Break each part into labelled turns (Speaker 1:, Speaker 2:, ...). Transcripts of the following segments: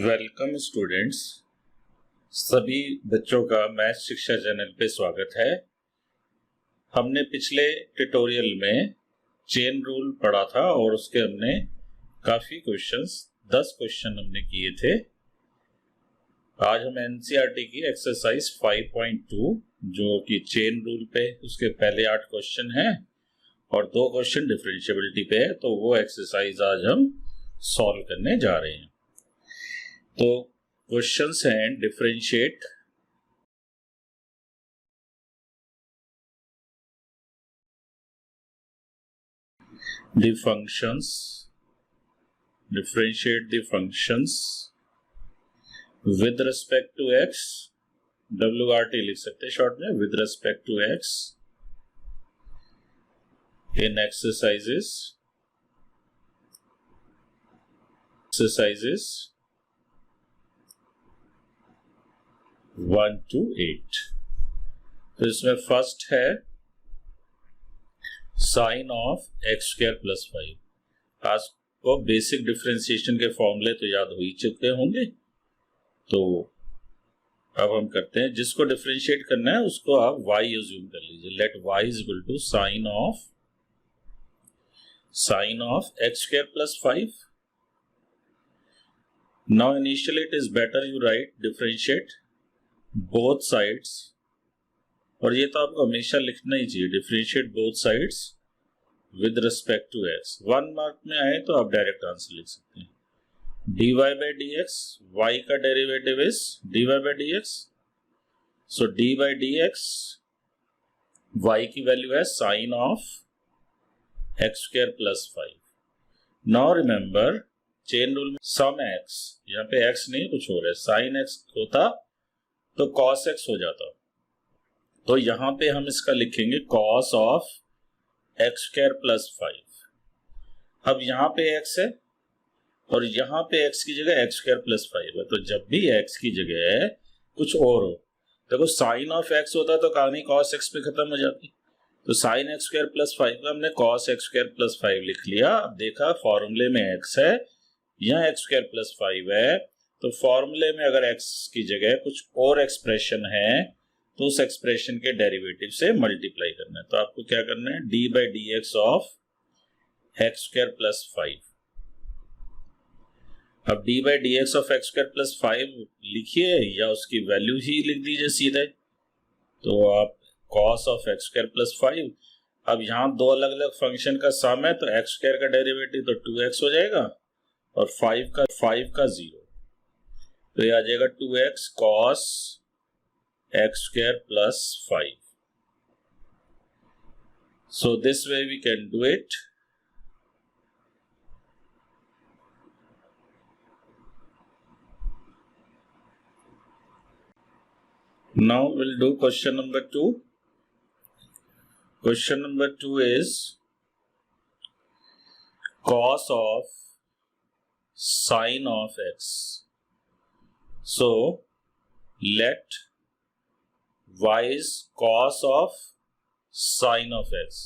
Speaker 1: Welcome students, सभी बच्चों का मैथ शिक्षा चैनल पे स्वागत है। हमने पिछले ट्यूटोरियल में चेन रूल पढ़ा था और उसके हमने काफ़ी क्वेश्चंस 10 क्वेश्चन हमने किए थे। आज हम एनसीईआरटी की एक्सरसाइज 5.2 जो कि चेन रूल पे उसके पहले 8 क्वेश्चन हैं और 2 क्वेश्चन डिफरेंशिएबिलिटी पे है, तो वो एक्सरसाइज आज हम सॉल्व करने जा रहे हैं। तो क्वेश्चंस हैं differentiate the functions, differentiate the functions with respect to x, WRT लिख सकते हैं शॉर्ट में, with respect to x in exercises 1 to 8। तो इसमें फर्स्ट है sine of x square plus 5। आपको बेसिक डिफरेंशिएशन के फॉर्मूले तो याद हो ही चुके होंगे, तो अब हम करते हैं। जिसको डिफरेंशिएट करना है उसको आप y अज्यूम कर लीजिए। Let y is equal to sine of x square plus 5। Now initially it is better you write differentiate both sides, और ये तो आपको हमेशा लिखना ही चाहिए, differentiate both sides with respect to x. 1 mark में आए तो आप डायरेक्ट आंसर लिख सकते हैं। dy by dx, y का derivative is dy by dx, so dy by dx y की वैल्यू है sine of x square plus 5। Now remember chain rule में सम एक्स, यहाँ पे x नहीं कुछ और है, साइन एक्स होता तो cos x हो जाता, तो यहां पे हम इसका लिखेंगे cos of x square plus 5। अब यहां पे x है और यहां पे x की जगह एक्स स्क्वायर प्लस 5 है, तो जब भी x की जगह कुछ और हो, देखो साइन ऑफ x होता तो कहानी cos x पे खत्म हो जाती, तो साइन एक्स स्क्वायर प्लस 5 का हमने cos एक्स स्क्वायर प्लस 5 लिख लिया। अब देखा फॉर्मूले में x है, यहाँ एक्स स्क्वायर प्लस 5 है, तो फॉर्मूले में अगर x की जगह कुछ और एक्सप्रेशन है तो उस एक्सप्रेशन के डेरिवेटिव से मल्टीप्लाई करना है। तो आपको क्या करना है, D by d x of x square plus 5। अब D by d x of x square plus 5 लिखिए या उसकी वैल्यू ही लिख दीजिए सीधे, तो आप cos of x square plus 5। अब यहाँ दो अलग अलग फंक्शन का सम है, तो एक्स स्क्वायर का डेरिवेटिव तो 2x हो जाएगा और 5 का 0, तो ये आ जाएगा 2x cos x square plus 5. So this way we can do it. Now we'll do question number 2. Question number 2 is cos of sine of x. So let y is cos of sin of x।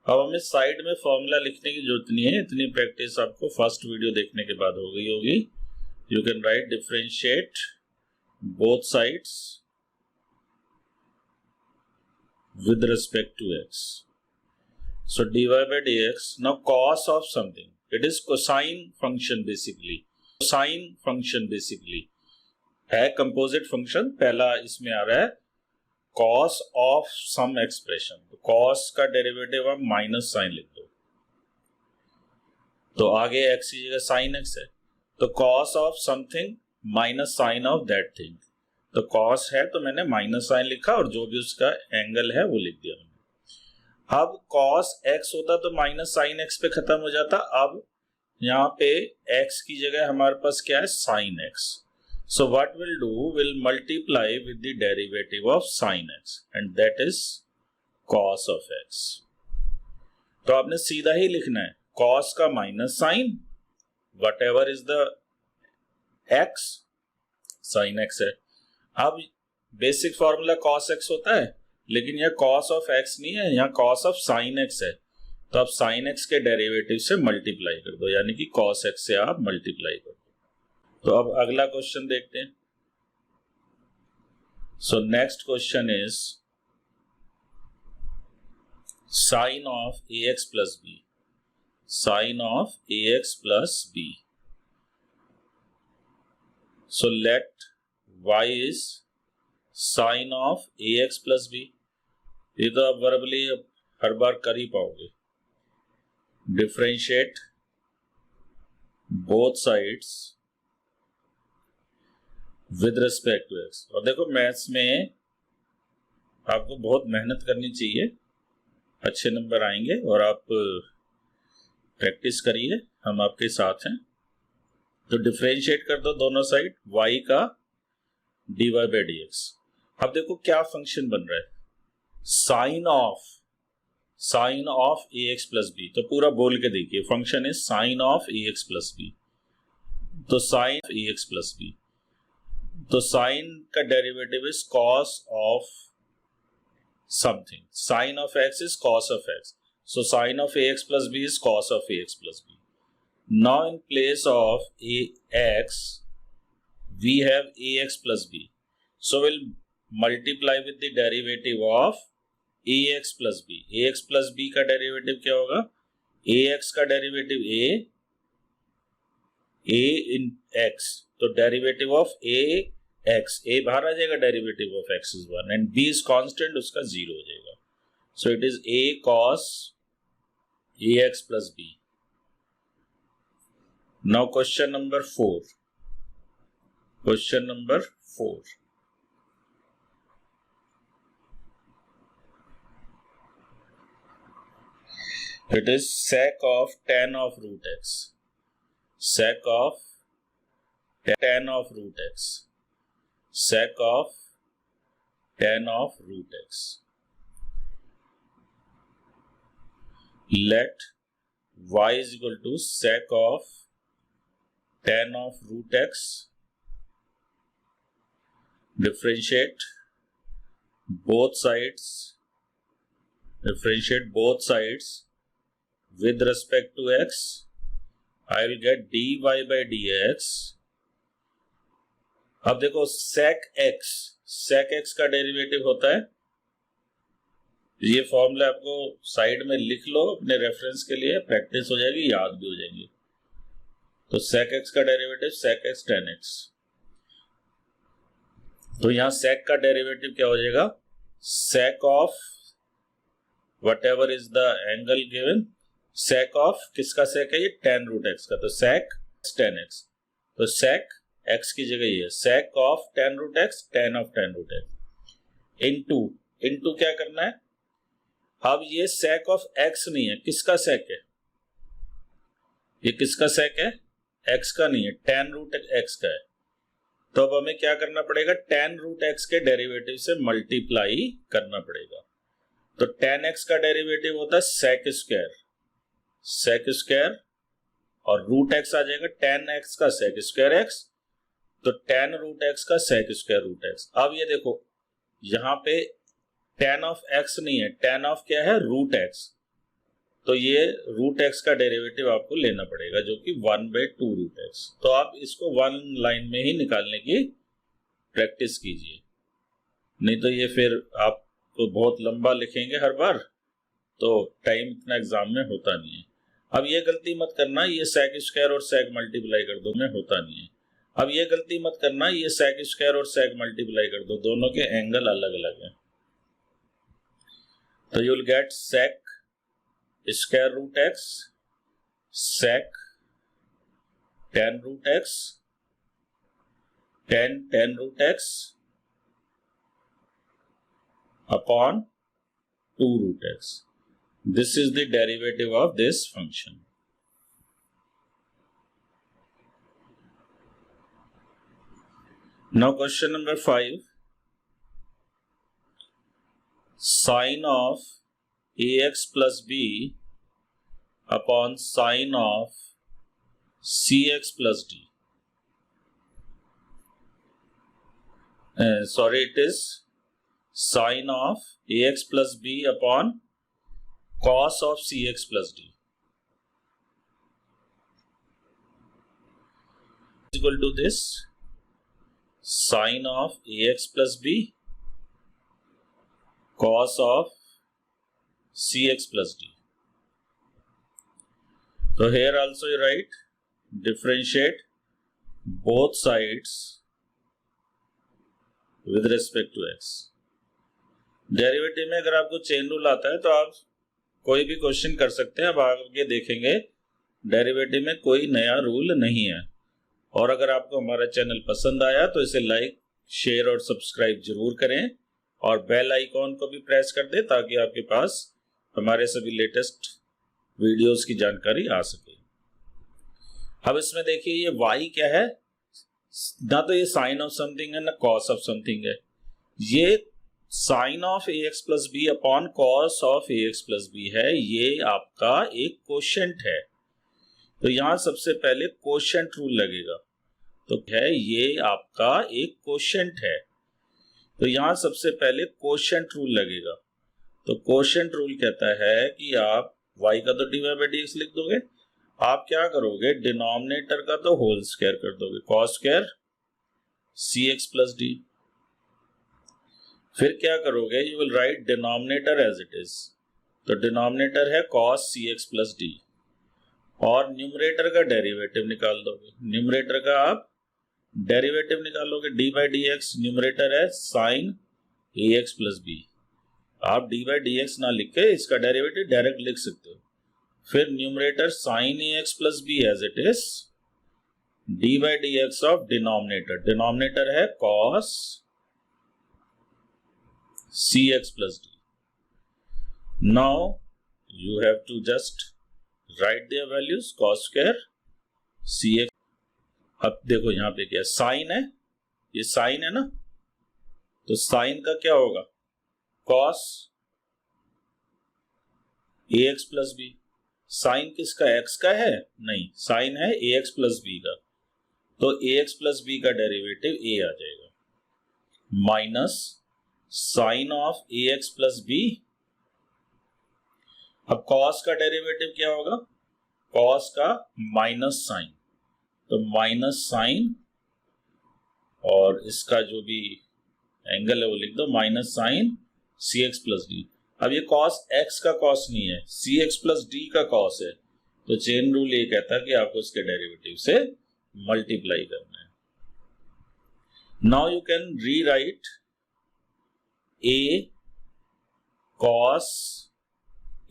Speaker 1: अब हमें side में formula लिखने की जरूरत नहीं है, इतनी practice आपको फर्स्ट वीडियो देखने के बाद हो गई होगी। You can write differentiate both sides with respect to x। So dy by dx, now cos of something, it is cosine function basically, cosine function basically है कंपोजिट फंक्शन। पहला इसमें आ रहा है cos ऑफ सम एक्सप्रेशन, तो cos का derivative आप minus sine लिख दो, तो आगे x की जगह साइन x है, तो cos of something minus sine of that thing, तो cos है तो मैंने माइनस साइन लिखा और जो भी उसका एंगल है वो लिख दिया मैंने। अब cos x होता तो माइनस साइन x पे खत्म हो जाता, अब यहाँ पे x की जगह हमारे पास क्या है, sign x। So what we'll do, we'll multiply with the derivative of sin x and that is cos of x। तो आपने सीधा ही लिखना है cos का minus sine, whatever is the x, sin x है। अब बेसिक फॉर्मूला cos x होता है, लेकिन यह cos of x नहीं है, यहाँ cos of sin x है, तो आप sin x के डेरिवेटिव से मल्टीप्लाई कर दो, यानी कि cos x से आप मल्टीप्लाई कर दो। तो अब अगला क्वेश्चन देखते हैं। So next question is sine of ax plus b, sine of ax plus b। So let y is sine of ax plus b। ये तो आप वर्बली हर बार कर ही पाओगे। Differentiate both sides with respect to x। और देखो maths में आपको बहुत मेहनत करनी चाहिए, अच्छे नंबर आएंगे, और आप प्रैक्टिस करिए, हम आपके साथ हैं। तो डिफरेंशिएट कर दो दोनों साइड y का dy बाई dx। अब देखो क्या फंक्शन बन रहा है, sine of ax plus b। तो पूरा बोल के देखिए, फंक्शन है sine of ax plus b। तो साइन ax प्लस b, तो साइन का derivative is cos of something, sine of x is cos of x, so sine of ax plus b is cos of ax plus b। Now in place of ax we have ax plus b, so we'll multiply with the derivative of ax plus b। ax plus b का derivative क्या होगा, ax का derivative a in x, तो derivative of a बाहर आ जाएगा, derivative of x is 1 and b is constant, उसका 0 हो जाएगा। So it is a cos ax plus b। Now question number 4, question number 4, it is sec of tan of root x, sec of tan of root x, sec of tan of root x। Let y is equal to sec of tan of root x, differentiate both sides, differentiate both sides with respect to x। I will get dy by dx। अब देखो sec x का derivative होता है, ये formula आपको side में लिख लो अपने रेफरेंस के लिए, प्रैक्टिस हो जाएगी, याद भी हो जाएंगे। तो sec x का derivative sec x tan x। तो यहां sec का डेरिवेटिव क्या हो जाएगा, sec of what ever is the angle given, sec of किसका sec है, ये tan रूट x का, तो sec tan x। तो sec x की जगह ये sec of tan root x, tan of tan root x इनटू क्या करना है। अब ये sec ऑफ x नहीं है, किसका sec है, ये किसका sec है, x का नहीं है, tan रूट x का है। तो अब हमें क्या करना पड़ेगा, tan रूट x के डेरिवेटिव से मल्टीप्लाई करना पड़ेगा। तो tan x का डेरिवेटिव होता है sec स्क्वायर और रूट x आ जाएगा tan x का sec स्क्वायर x, तो tan रूट x का sec स्क्वायर रूट x। अब ये देखो यहां पे tan ऑफ x नहीं है, tan ऑफ क्या है, रूट x, तो ये रूट x का डेरिवेटिव आपको लेना पड़ेगा जो कि 1/2 रूट x। तो आप इसको वन लाइन में ही निकालने की प्रैक्टिस कीजिए, नहीं तो ये फिर आपको बहुत लंबा लिखेंगे हर बार, तो टाइम इतना एग्जाम में होता नहीं है। अब ये गलती मत करना, ये sec स्क्वायर और sec मल्टीप्लाई कर दो में होता नहीं है। अब ये गलती मत करना, ये sec स्क्वायर और sec मल्टीप्लाई कर दो, दोनों के एंगल अलग अलग हैं। तो you will get sec square root x, sec tan root x, tan root x upon 2 root x। This is the derivative of this function। Now question number 5, sine of ax plus b upon sine of cx plus d। Sorry, it is sine of ax plus b upon cos of cx plus d। Equal to this sine of ax plus b cos of cx plus d. So here also you write differentiate both sides with respect to x. Derivative में अगर आपको chain rule आता है तो आप कोई भी question कर सकते हैं. अब आगे देखेंगे डेरिवेटिव में कोई नया रूल नहीं है. और अगर आपको हमारा चैनल पसंद आया तो इसे लाइक, शेयर और सब्सक्राइब जरूर करें और बेल आइकॉन को भी प्रेस कर दें ताकि आपके पास हमारे सभी लेटेस्ट वीडियोस की जानकारी आ सके. अब इसमें देखिए ये y क्या है, ना तो ये साइन ऑफ समथिंग है ना कॉस ऑफ समथिंग है. ये sine of ax plus b upon cos of ax plus b है. ये आपका एक कोशेंट है. तो यहां सबसे पहले कोशेंट रूल लगेगा. तो है ये आपका एक कोशेंट है. तो यहां सबसे पहले कोशेंट रूल लगेगा. तो कोशेंट रूल कहता है कि आप y का तो dy बाई dx लिख दोगे. आप क्या करोगे, डिनोमिनेटर का तो होल स्क्वायर कर दोगे, cos square cx plus d. फिर क्या करोगे, you will write denominator as it is. तो डिनोमिनेटर है cos cx प्लस डी और न्यूमरेटर का डेरिवेटिव निकाल दोगे. न्यूमरेटर का आप डेरिवेटिव निकालोगे d by d x. Numerator है साइन ax प्लस बी. आप d बाई डी एक्स ना लिख के इसका डेरिवेटिव डायरेक्ट लिख सकते हो. फिर numerator sine ax plus b as it is d by d x of denominator. Denominator है cos cx plus d. Now you have to just write their values, cos square cx. अब देखो यहां पे क्या साइन है, ये sign है ना, तो साइन का क्या होगा, cos ax plus b. Sine किसका, x का है, नहीं, साइन है ax प्लस बी का. तो ax प्लस बी का डेरिवेटिव a आ जाएगा minus sine of ax plus b. अब cos का डेरिवेटिव क्या होगा, cos का माइनस साइन. तो माइनस साइन और इसका जो भी एंगल है वो लिख दो, minus sine cx plus d. अब ये cos x का cos नहीं है, cx प्लस डी का cos है. तो चेन रूल ये कहता है कि आपको इसके डेरिवेटिव से मल्टीप्लाई करना है. Now you can rewrite a cos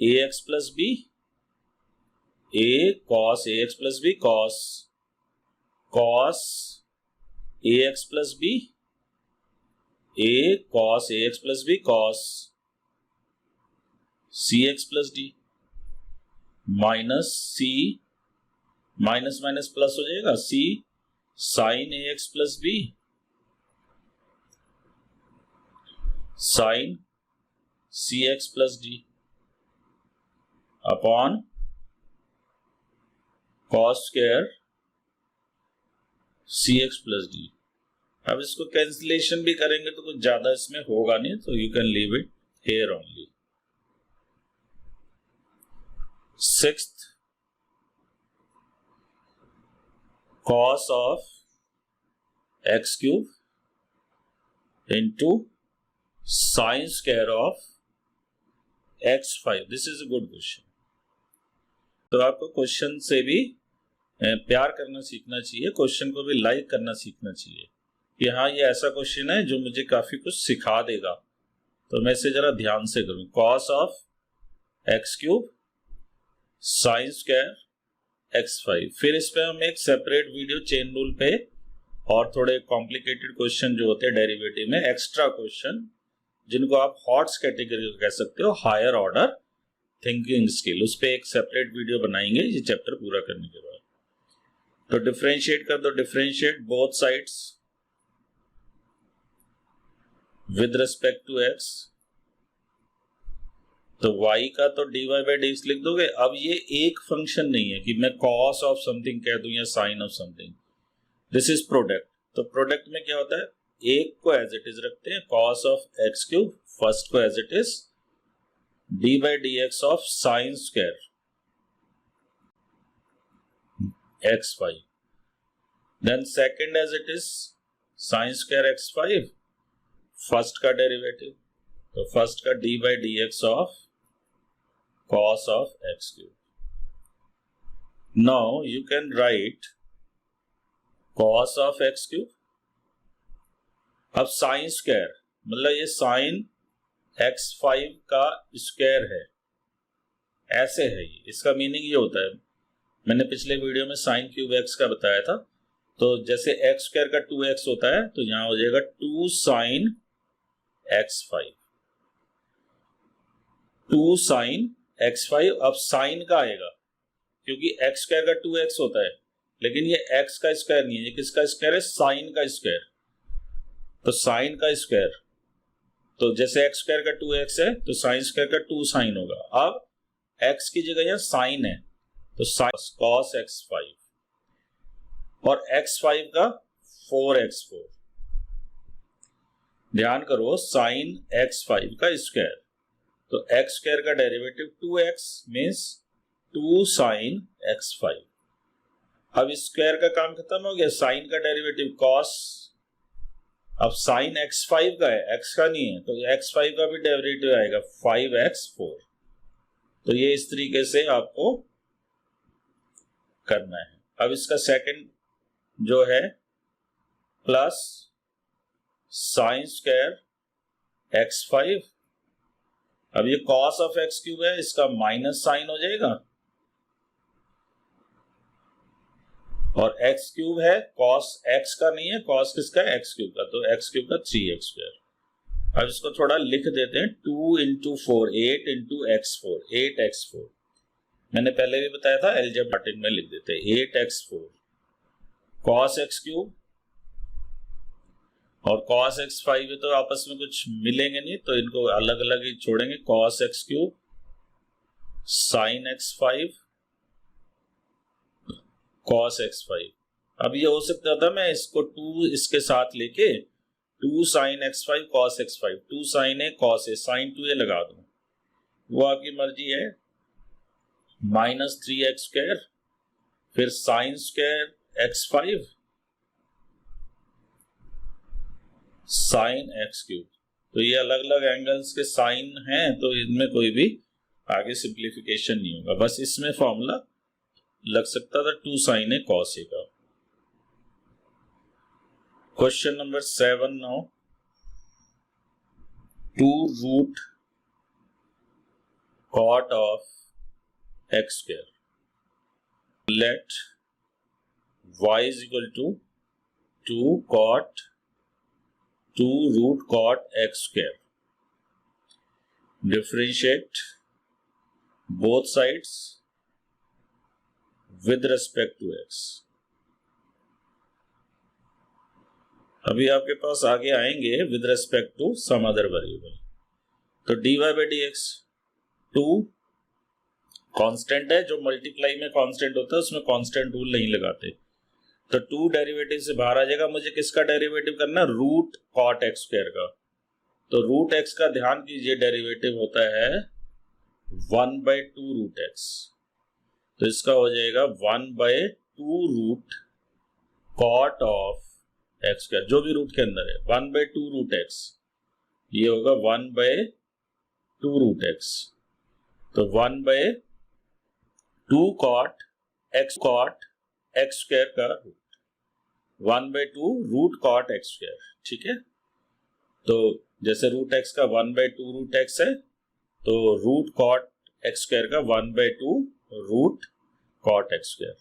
Speaker 1: ax plus b, a cos ax plus b, cos ax plus b, a cos ax plus b, cos cx plus d, minus c, minus minus plus हो जाएगा, c sin ax plus b sine cx plus d upon cos square cx plus d. अब इसको cancellation भी करेंगे तो कुछ ज्यादा इसमें होगा नहीं, तो you can leave it here only. Sixth, cos of x cube into sine square of x5. This is a good question. तो आपको क्वेश्चन से भी प्यार करना सीखना चाहिए, क्वेश्चन को भी लाइक करना सीखना चाहिए कि हाँ ये ऐसा क्वेश्चन है जो मुझे काफी कुछ सिखा देगा. तो मैं इसे जरा ध्यान से करूं. Cos of x cube sign square x5. फिर इस पे हम एक सेपरेट वीडियो चेन रूल पे और थोड़े कॉम्प्लिकेटेड क्वेश्चन जो होते हैं डेरिवेटिव में, एक्स्ट्रा क्वेश्चन जिनको आप हॉट्स कैटेगरी कह सकते हो, हायर ऑर्डर थिंकिंग स्किल, उस पे एक सेपरेट वीडियो बनाएंगे ये चैप्टर पूरा करने के बाद. तो डिफरेंशिएट कर दो. Differentiate both sides with respect to x. तो y का तो dy बाई dx लिख दोगे. अब ये एक फंक्शन नहीं है कि मैं cos ऑफ समथिंग कह दूं या sin of something. This is product. तो प्रोडक्ट में क्या होता है, एक को एज इट इज रखते हैं cos of x cube, first को as it is d by d x of sine square x5. Then second as it is sine square x5, first का डेरिवेटिव, तो फर्स्ट का d by d x of cos of x cube. Now you can write cos of x cube. अब sine square मतलब ये sign x5 का square है, ऐसे है ये, इसका मीनिंग ये होता है, मैंने पिछले वीडियो में साइन क्यूब x का बताया था, तो जैसे x स्क्वायर का 2x होता है तो यहां हो जाएगा 2 साइन x5, 2 साइन x5। अब साइन का आएगा क्योंकि x स्क्वायर का 2x होता है, लेकिन ये x का स्क्वायर नहीं है, ये किसका स्क्वायर है, साइन का स्क्वायर, तो साइन का स्क्वायर, तो जैसे x स्क्वायर का 2x है तो साइन स्क्वायर का 2 साइन होगा। अब x की जगह यहाँ साइन है तो साइन cos x5 और x5 का 4x4, ध्यान करो साइन x5 का स्क्वायर, तो x स्क्वायर का derivative 2x means 2 sine x5। अब स्क्वायर का काम खत्म हो गया, साइन का डेरिवेटिव cos, अब साइन x5 का है, x का नहीं है, तो x5 का भी डेरिवेटिव आएगा 5x4। तो ये इस तरीके से आपको करना है। अब इसका सेकंड जो है प्लस साइन स्क्वायर x5, अब ये cos ऑफ x क्यूब है, इसका माइनस साइन हो जाएगा, और x क्यूब है, cos x का नहीं है, cos किसका है, x क्यूब का, तो x क्यूब का 3x स्क्वायर। अब इसको थोड़ा लिख देते हैं, 2 इंटू 4, 8 इंटू x4, 8x4, मैंने पहले भी बताया था एलजेब्राटिक में लिख देते हैं 8x4 cos x क्यूब और cos x5 तो आपस में कुछ मिलेंगे नहीं, तो इनको अलग अलग ही छोड़ेंगे, cos x cube sin x5 cos x5। अब ये हो सकता था मैं इसको 2 इसके साथ लेके 2 sin x5 cos x5, 2 sin a cos a sin 2a लगा दूं, वो आपकी मर्जी है, माइनस 3x स्क्वायर, फिर sine square x5 sine x cube, तो ये अलग अलग एंगल्स के साइन हैं, तो इनमें कोई भी आगे सिंप्लीफिकेशन नहीं होगा, बस इसमें फॉर्मूला लग सकता था 2 साइन ए cos a का। Question number 7 now, 2 root cot of x square, let y is equal to 2 cot 2 root cot x square, differentiate both sides with respect to x। अभी आपके पास आगे आएंगे with respect to some other variable, तो dy by dx 2 constant है, जो multiply में constant होता है उसमें कांस्टेंट रूल नहीं लगाते, तो 2 डेरिवेटिव से बाहर आ जाएगा, मुझे किसका डेरिवेटिव करना, रूट कॉट एक्स स्क्वायर का, तो रूट एक्स का ध्यान कीजिए डेरिवेटिव होता है 1/2 रूट एक्स, तो इसका हो जाएगा 1/2 root cot of x square, जो भी रूट के अंदर है 1/2 रूट एक्स, ये होगा 1/2 रूट एक्स, तो 1/2 कॉट एक्स स्क्वायर का root, 1/2 root cot x square, ठीक है। तो जैसे रूट एक्स का 1/2 रूट एक्स है, तो रूट कॉट एक्स स्क्वायर का 1/2 रूट कॉट एक्स स्क्वायर।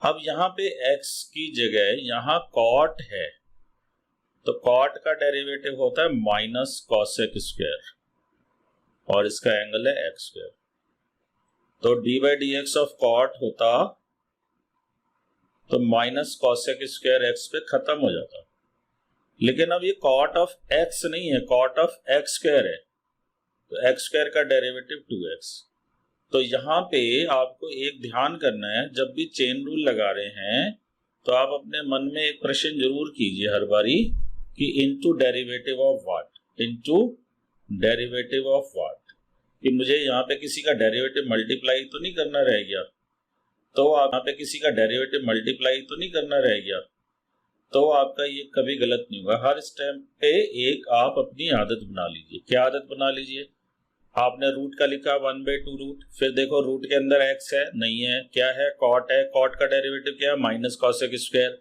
Speaker 1: अब यहाँ पे x की जगह यहाँ कॉट है, तो कॉट का डेरिवेटिव होता है माइनस कॉसेक स्क्वायर, और इसका एंगल है एक्स स्क्वायर, तो d by d x of cot होता तो माइनस कॉसेक स्क्वायर एक्स पे खत्म हो जाता, लेकिन अब ये कॉट ऑफ एक्स नहीं है, कॉट ऑफ एक्स स्क्वायर है, तो एक्स स्क्वायर का डेरिवेटिव 2x। तो यहाँ पे आपको एक ध्यान करना है, जब भी चेन रूल लगा रहे हैं तो आप अपने मन में एक प्रश्न जरूर कीजिए हर बारी कि into derivative of what, into derivative of what, कि मुझे यहाँ पे किसी का डेरिवेटिव मल्टीप्लाई तो नहीं करना रह गया, तो आप यहाँ पे किसी का डेरिवेटिव मल्टीप्लाई तो नहीं करना रह गया, तो आपका ये कभी गलत नहीं होगा। हर स्टेप पे एक आप अपनी आदत बना लीजिए। क्या आदत बना लीजिए? आपने रूट का लिखा 1/2 रूट, फिर देखो रूट के अंदर एक्स है नहीं है, क्या है कॉट है, कॉट का डेरिवेटिव क्या है माइनस कॉसेक स्क्वायर,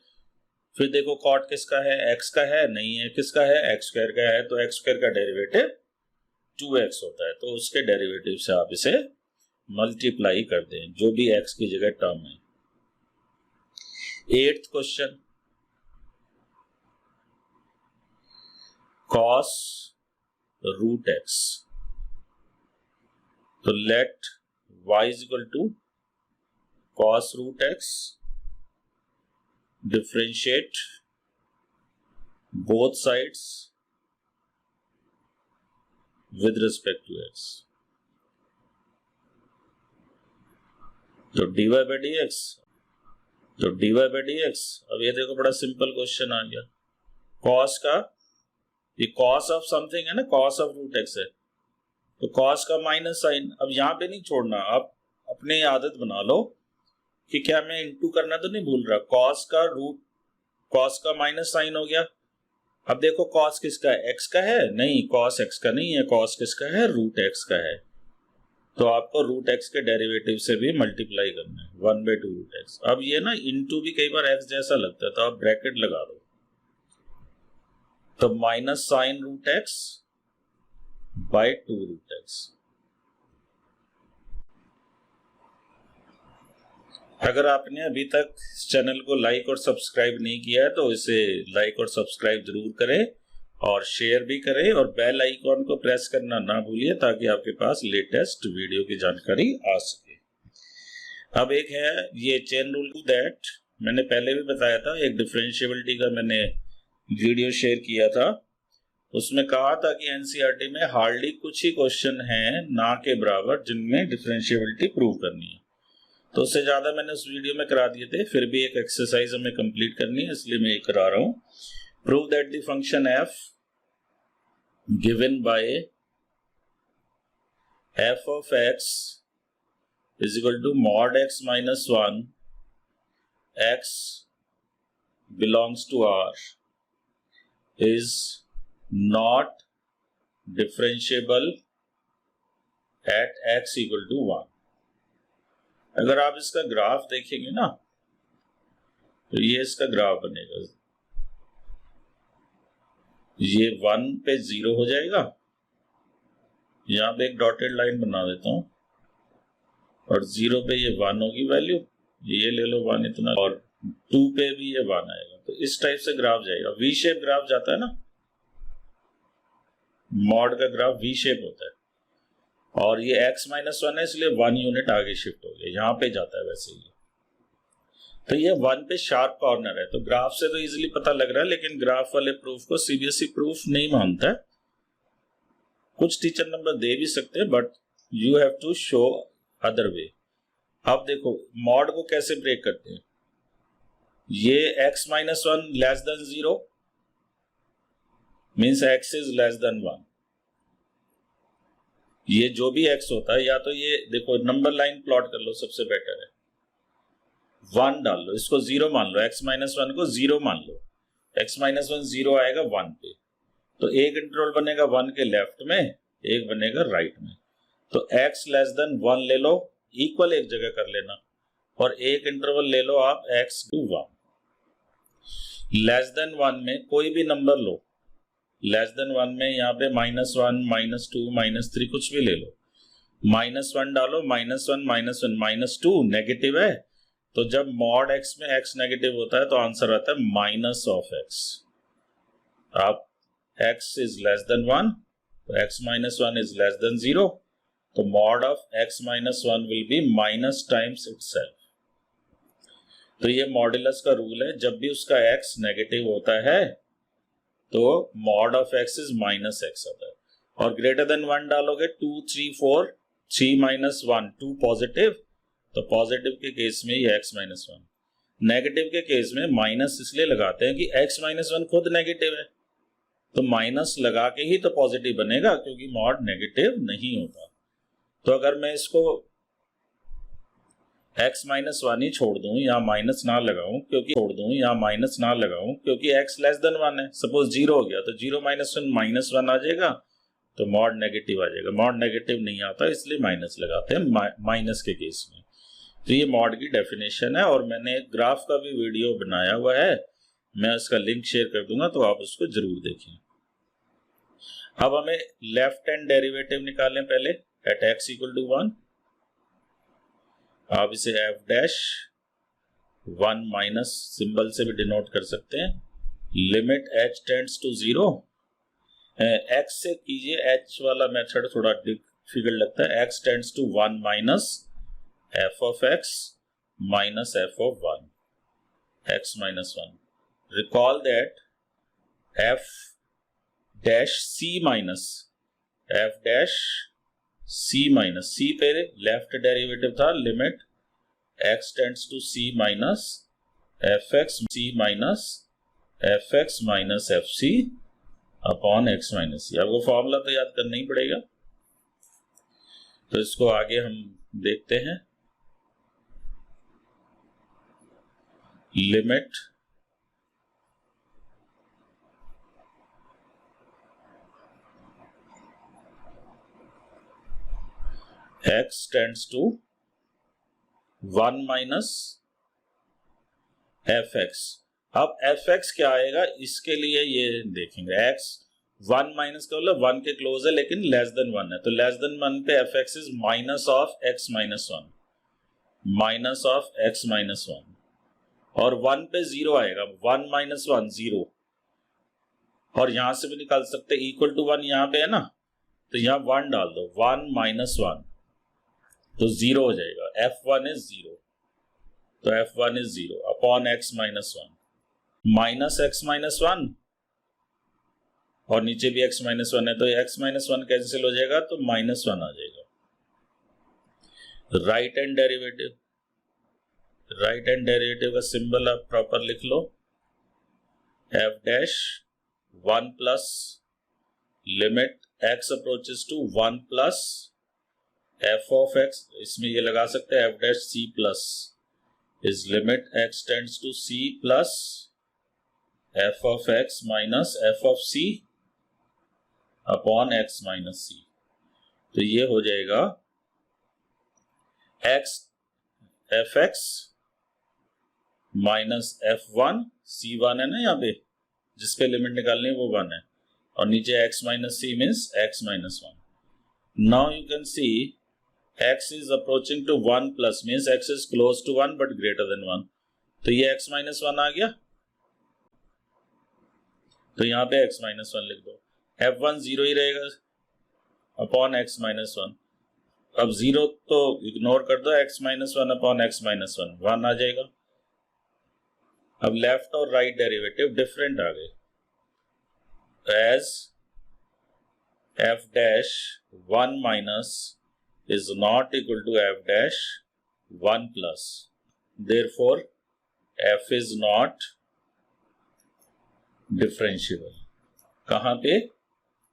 Speaker 1: फिर देखो कॉट किसका है एक्स का है नहीं है, किसका है एक्स स्क्वायर का है, तो एक्स स्क्वायर का डेरिवेटिव 2x होता है, तो उसके डेरिवेटिव से आप इसे मल्टीप्लाई कर दें जो भी x की जगह टर्म है। 8th question, cos root x, तो let y is equal to cos root x, differentiate both sides with respect to x, तो dy by dx, तो dy by dx। अब ये देखो बड़ा सिंपल क्वेश्चन आ गया। cos का, ये cos ऑफ समथिंग है ना, cos ऑफ रूट x है, तो cos का माइनस साइन। अब यहाँ पे नहीं छोड़ना, आप अपने आदत बना लो कि क्या मैं इंटू करना तो नहीं भूल रहा। cos का रूट, cos का माइनस साइन हो गया। अब देखो cos किसका है, x का है नहीं, cos x का नहीं है, cos किसका है रूट x का है, तो आपको रूट x के डेरिवेटिव से भी मल्टीप्लाई करना है 1/2 रूट x। अब ये ना इंटू भी कई बार x जैसा लगता है, तो आप ब्रैकेट लगा दो, तो minus sine root x by 2 root x। अगर आपने अभी तक इस चैनल को लाइक और सब्सक्राइब नहीं किया है तो इसे लाइक और सब्सक्राइब जरूर करें और शेयर भी करें और बेल आइकॉन को प्रेस करना ना भूलिए ताकि आपके पास लेटेस्ट वीडियो की जानकारी आ सके। अब एक है ये चेन रूल दैट, मैंने पहले भी बताया था, एक डिफरेंशिएबिलिटी का मैंने वीडियो शेयर किया था, उसमें कहा था कि एनसीईआरटी में हार्डली कुछ ही क्वेश्चन हैं ना के बराबर जिनमें डिफरेंशिएबिलिटी प्रूव करनी है, तो उससे ज्यादा मैंने उस वीडियो में करा दिए थे, फिर भी एक एक्सरसाइज हमें कंप्लीट करनी है इसलिए मैं ये करा रहा हूं। Prove that the function f given by f of x is equal to mod x minus 1 x belongs to r is not differentiable at x equal to 1। अगर आप इसका ग्राफ देखेंगे ना तो ये इसका ग्राफ बनेगा, ये 1 पे 0 हो जाएगा, यहां पे एक डॉटेड लाइन बना देता हूं और 0 पे ये 1 होगी वैल्यू, ये ले लो 1 इतना, और 2 पे भी ये 1 आएगा, तो इस टाइप से ग्राफ जाएगा। वी शेप ग्राफ जाता है ना, मॉड का ग्राफ वी शेप होता है, और ये x माइनस 1 है इसलिए 1 यूनिट आगे शिफ्ट हो गया, यहां पे जाता है वैसे ही, तो ये 1 पे शार्प कॉर्नर है, तो ग्राफ से तो इजीली पता लग रहा है, लेकिन ग्राफ वाले प्रूफ को सीबीएसई प्रूफ नहीं मानता है। कुछ टीचर नंबर दे भी सकते हैं but you have to show other way. अब देखो मॉड को कैसे ब्रेक करते हैं, ये x minus 1 less than 0 means x is less than 1, ये जो भी x होता है, या तो ये देखो नंबर लाइन प्लॉट कर लो, सबसे बेटर है 1 डाल लो, इसको 0 मान लो, x माइनस 1 को 0 मान लो, x माइनस 1 0 आएगा 1 पे, तो एक इंटरवल बनेगा 1 के लेफ्ट में, एक बनेगा राइट में, तो x लेस देन 1 ले लो, इक्वल एक जगह कर लेना, और एक इंटरवल ले लो आप x टू 1। लेस देन 1 में कोई भी नंबर लो, लेस देन 1 में यहाँ पे -1 -2 -3 कुछ भी ले लो, -1 डालो, -1 -2 नेगेटिव है, तो जब मॉड x में x नेगेटिव होता है तो आंसर आता है माइनस ऑफ x। अब x इज लेस देन 1 तो x minus 1 is less than 0, तो mod of x minus 1 will be minus times itself. तो ये मॉड्यूलस का रूल है, जब भी उसका x नेगेटिव होता है तो mod of x is minus x आता है, और ग्रेटर देन 1 डालोगे 2 3 4, 3 माइनस 1 2 पॉजिटिव, तो पॉजिटिव के केस में ये x माइनस 1, नेगेटिव के केस में माइनस इसलिए लगाते हैं कि x माइनस 1 खुद नेगेटिव है, तो माइनस लगा के ही तो पॉजिटिव बनेगा क्योंकि मॉड नेगेटिव नहीं होता। तो अगर मैं इसको x माइनस वन ही छोड़ दूं या माइनस ना लगाऊं क्योंकि x लेस देन वन है। सपोज 0 हो गया तो 0 माइनस वन आ जाएगा, तो मॉड नेगेटिव आ जाएगा। मॉड नेगेटिव नहीं आता इसलिए माइनस लगाते हैं माइनस के केस में। तो ये मॉड की डेफिनेशन है और मैंने एक ग्राफ का भी वीडियो बनाया हुआ है, मैं उसका लिंक शेयर कर दूंगा तो आप उसको जरूर देखें। अब हमें लेफ्ट हैंड डेरिवेटिव निकालें पहले एट x इक्वल टू 1। आप इसे f डैश 1 माइनस सिंबल से भी डिनोट कर सकते हैं। Limit h tends to 0, x से कीजिए, h वाला मेथड थोड़ा डिफिकल्ट लगता है। x tends to 1 minus f of x minus f of 1, x minus 1। Recall that f dash c minus f dash c minus c पे left derivative था, limit x tends to c minus fx c minus fx minus fc upon x minus c। आपको formula तो याद करना ही पड़ेगा, तो इसको आगे हम देखते हैं। Limit x tends to 1 minus fx। अब fx क्या आएगा, इसके लिए ये देखेंगे। x 1 माइनस का मतलब 1 के क्लोज है लेकिन लेस देन 1 है, तो लेस देन 1 पे fx is minus of x minus 1, minus of x minus 1। और 1 पे 0 आएगा, 1 माइनस 1 0। और यहां से भी निकाल सकते इक्वल टू 1, यहां पे है ना, तो यहां 1 डाल दो, 1 माइनस 1 तो 0 हो जाएगा। f1 इज 0, तो f1 is 0 upon x minus 1 minus x minus 1, और नीचे भी x माइनस 1 है तो x माइनस 1 कैंसिल हो जाएगा तो माइनस 1 आ जाएगा। राइट हैंड डेरिवेटिव का सिंबल आप प्रॉपर लिख लो, f dash 1 plus limit x approaches to 1 plus f of x, इसमें ये लगा सकते हैं f dash c plus is limit x tends to c plus f of x minus f of c upon x minus c। तो ये हो जाएगा x fx minus f1 c1 है ना, यहाँ पे जिसपे लिमिट निकालनी है वो 1 है, और नीचे x minus c means x minus 1। Now you can see x is approaching to 1 plus means x is close to 1 but greater than 1, तो ये x minus 1 आ गया, तो यहाँ पे x minus 1 लिख दो। f1 0 ही रहेगा अपॉन x minus 1। अब 0 तो इग्नोर कर दो, x minus 1 upon x minus 1 1 आ जाएगा। अब लेफ्ट और राइट डेरिवेटिव डिफरेंट आ गए, as f dash 1 minus is not equal to f dash 1 plus, therefore f is not differentiable। कहां पे,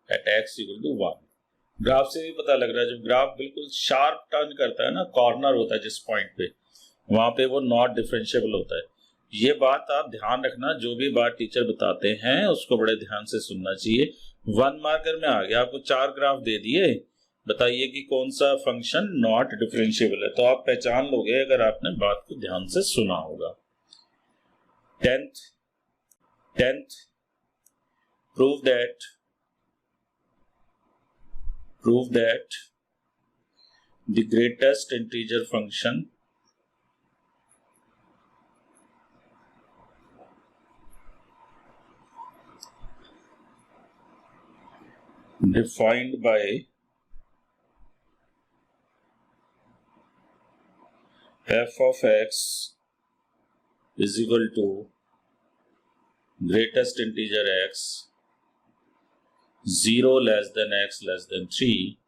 Speaker 1: at x equal to 1। Graph से भी पता लग रहा है, जब ग्राफ बिल्कुल शार्प टर्न करता है ना, कॉर्नर होता है जिस पॉइंट पे, वहां पे वो नॉट डिफरेंशिएबल होता है। ये बात आप ध्यान रखना, जो भी बात टीचर बताते हैं उसको बड़े ध्यान से सुनना चाहिए। 1 मार्कर में आ गया, आपको 4 ग्राफ दे दिए, बताइए कि कौन सा फंक्शन नॉट डिफरेंशिएबल है, तो आप पहचान लोगे अगर आपने बात को ध्यान से सुना होगा। 10th prove that the greatest integer function defined by f of x is equal to greatest integer x 0 less than x less than 3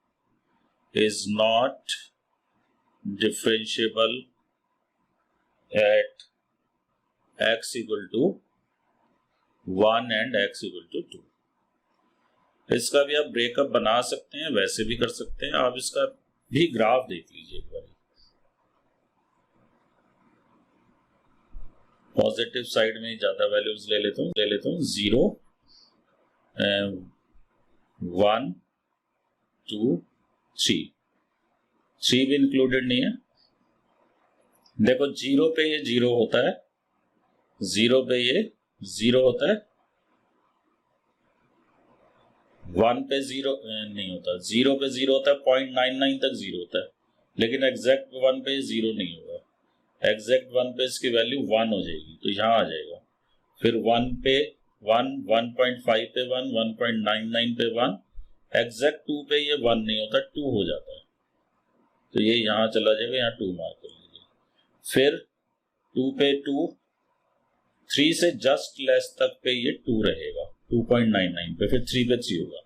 Speaker 1: is not differentiable at x equal to 1 and x equal to 2। इसका भी आप breakup बना सकते हैं, वैसे भी कर सकते हैं, आप इसका भी ग्राफ देख लीजिए एक बार। पॉजिटिव साइड में ज्यादा वैल्यूज ले लेता हूँ 0 1 2 3 भी इंक्लूडेड नहीं है। देखो 0 पे ये 0 होता है, 0 पे ये 0 होता है, 1 पे 0 नहीं होता, 0 पे 0 होता है, 0.99 तक 0 होता है, लेकिन एग्जैक्ट 1 पे 0 नहीं होगा। एग्जैक्ट 1 पे इसकी वैल्यू 1 हो जाएगी, तो यहाँ आ जाएगा। फिर 1 पे 1, 1.5 पे 1, 1.99 पे 1, एग्जैक्ट 2 पे ये 1 नहीं होता, 2 हो जाता है, तो ये यहाँ चला जाएगा, यहाँ 2 मार्क कर लीजिए। फिर 2 पे 2, 3 से जस्ट लेस तक पे ये 2 रहेगा, 2.99 पे, फिर 3 पे 3 होगा।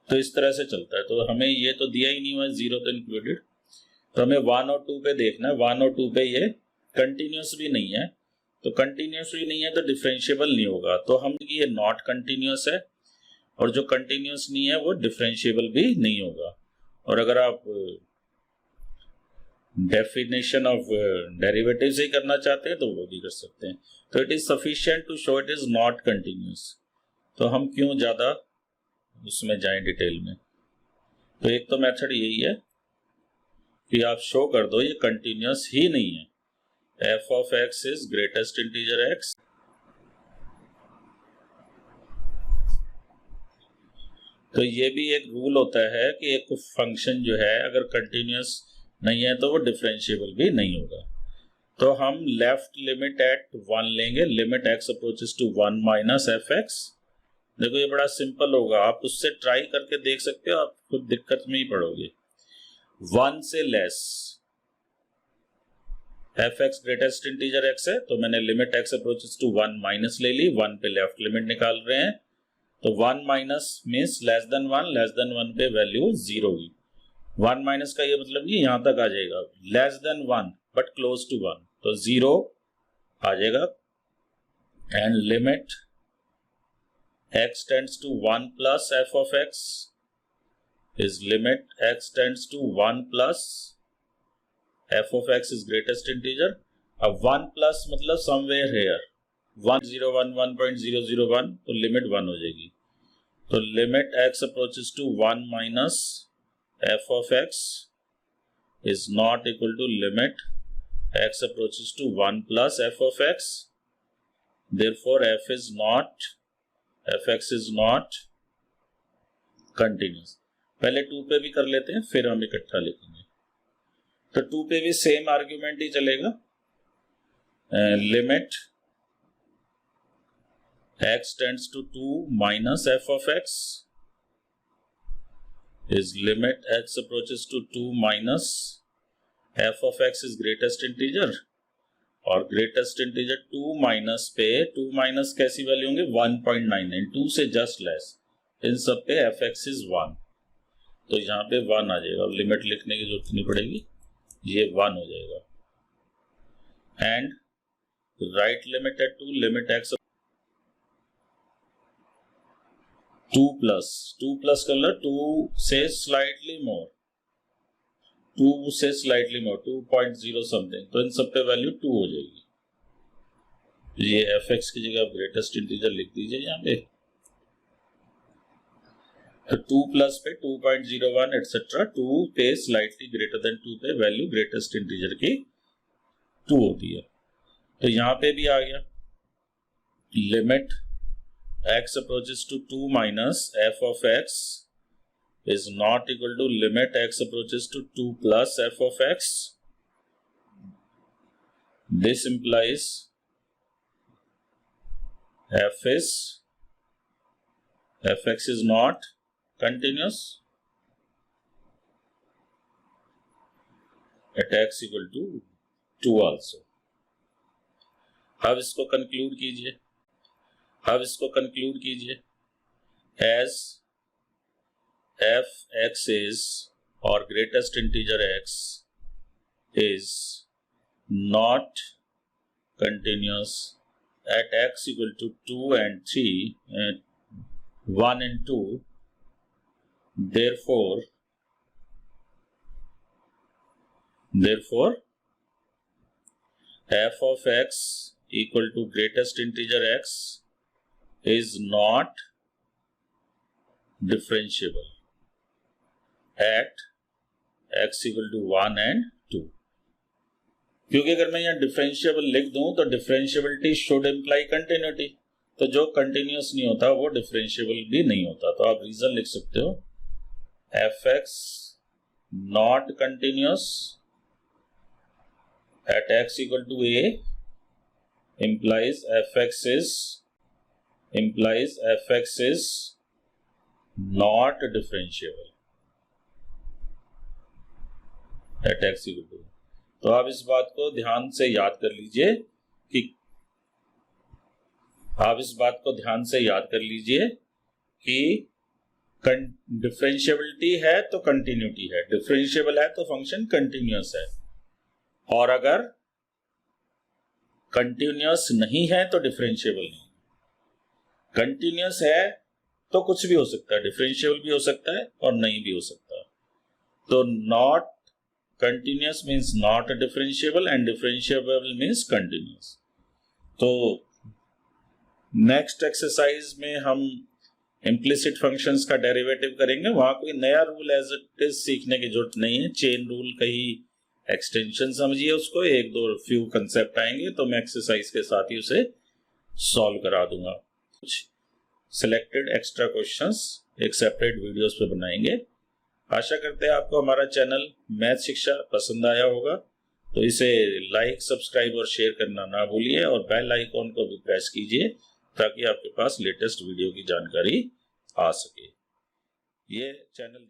Speaker 1: तो इस तरह से चलता है। तो हमें ये तो दिया ही नहीं हुआ 0 तो इंक्लूडेड, तो हमें 1 और 2 पे देखना है। 1 और 2 पे ये कंटिन्यूस भी नहीं है, तो कंटिन्यूस भी नहीं है तो डिफरेंशिएबल नहीं होगा। तो हम ये नॉट कंटिन्यूस है, और जो कंटिन्यूस नहीं है वो डिफरेंशिएबल भी नहीं होगा। और अगर आप डेफिनेशन ऑफ डेरिवेटिव से ही करना चाहते हैं तो वो भी कर सकते हैं। तो it is sufficient to show it is not continuous. तो हम क्यों ज्यादा उसमें जाएं डिटेल में। तो एक तो मेथड यही है कि आप शो कर दो ये कंटिन्यूस ही नहीं है। f of x is greatest integer x, तो ये भी एक रूल होता है कि एक फंक्शन जो है अगर कंटिन्यूस नहीं है तो वो डिफरेंशिएबल भी नहीं होगा। तो हम लेफ्ट लिमिट एट 1 लेंगे, limit x approaches to 1 minus fx। देखो ये बड़ा सिंपल होगा, आप उससे ट्राई करके देख सकते हो, आप खुद दिक्कत में ही पड़ोगे। 1 से less fx greatest integer x है, तो मैंने limit x approaches to 1 minus ले ली, 1 पे लेफ्ट लिमिट निकाल रहे हैं, तो 1 माइनस मीन्स लेस देन 1 पे वैल्यू 0 हुई। 1 माइनस का ये मतलब नहीं यहां तक आ जाएगा, less than 1 but close to 1, तो 0 आ जाएगा। And limit x tends to 1 plus f of x is limit x tends to 1 plus f of x is greatest integer। अब 1 प्लस मतलब somewhere here 101 1.001, तो लिमिट 1 हो जाएगी। तो limit x approaches to 1 minus f of x is not equal to limit x approaches to 1 plus f of x, therefore fx is not continuous। पहले 2 पे भी कर लेते हैं फिर हम इकट्ठा लिखेंगे। तो 2 पे भी सेम आर्ग्यूमेंट ही चलेगा, limit x tends to 2 minus f of x is limit x approaches to 2 minus f of x is greatest integer, और ग्रेटेस्ट इंटीजर 2 माइनस पे 2 माइनस कैसी वैल्यू होंगे 1.99, 2 से जस्ट लेस, इन सब पे fx is 1, तो यहाँ पे 1 आ जाएगा, लिमिट लिखने की जरूरत नहीं पड़ेगी, ये 1 हो जाएगा। And right limit at 2, limit x 2 plus कर लो, 2 से स्लाइटली मोर, 2 से स्लाइटली मोर 2.0 समथिंग, तो इन सब पे वैल्यू 2 हो जाएगी। ये fx की जगह आप ग्रेटेस्ट इंटीजर लिख दीजिए यहाँ पे, तो 2 प्लस पे 2.01 एटसेट्रा, 2 पे स्लाइटली ग्रेटर देन 2 पे वैल्यू ग्रेटेस्ट इंटीजर की 2 होती है। तो यहाँ पे भी आ गया, limit x approaches to 2 minus f of x is not equal to limit x approaches to 2 plus f of x. This implies fx is not continuous at x equal to 2 also। अब इसको conclude कीजिए, as f x is or greatest integer x is not continuous at x equal to 2 and 3 and 1 and 2, therefore f of x equal to greatest integer x is not differentiable at x equal to 1 and 2। क्योंकि अगर मैं यहाँ differentiable लिख दूं तो differentiability should imply continuity, तो जो continuous नहीं होता वो डिफरेंशिएबल भी नहीं होता। तो आप रीजन लिख सकते हो fx not continuous at x equal to a implies fx is not differentiable at x equal to। तो आप इस बात को ध्यान से याद कर लीजिए कि डिफरेंशिएबिलिटी है तो कंटिन्यूटी है, डिफरेंशिएबल है तो फंक्शन कंटिन्यूअस है, और अगर कंटिन्यूअस नहीं है तो डिफरेंशिएबल नहीं। कंटिन्यूअस है तो कुछ भी हो सकता है, डिफरेंशिएबल भी हो सकता है और नहीं भी हो सकता। तो not continuous means not differentiable and differentiable means continuous. तो नेक्स्ट एक्सरसाइज में हम इम्प्लिसिट फंक्शंस का डेरिवेटिव करेंगे। वहां कोई नया रूल एज इट इज सीखने की जरूरत नहीं है, चेन रूल का ही एक्सटेंशन समझिए उसको, एक दो फ्यू कंसेप्ट आएंगे तो मैं एक्सरसाइज के साथ ही उसे सॉल्व करा दूंगा। कुछ सिलेक्टेड एक्स्ट्रा क्वेश्चंस एक सेपरेट वीडियोस पे बनाएंगे। आशा करते हैं आपको हमारा चैनल मैथ शिक्षा पसंद आया होगा, तो इसे लाइक, सब्सक्राइब और शेयर करना ना भूलिए, और बेल आइकॉन को भी प्रेस कीजिए ताकि आपके पास लेटेस्ट वीडियो की जानकारी आ सके। ये चैनल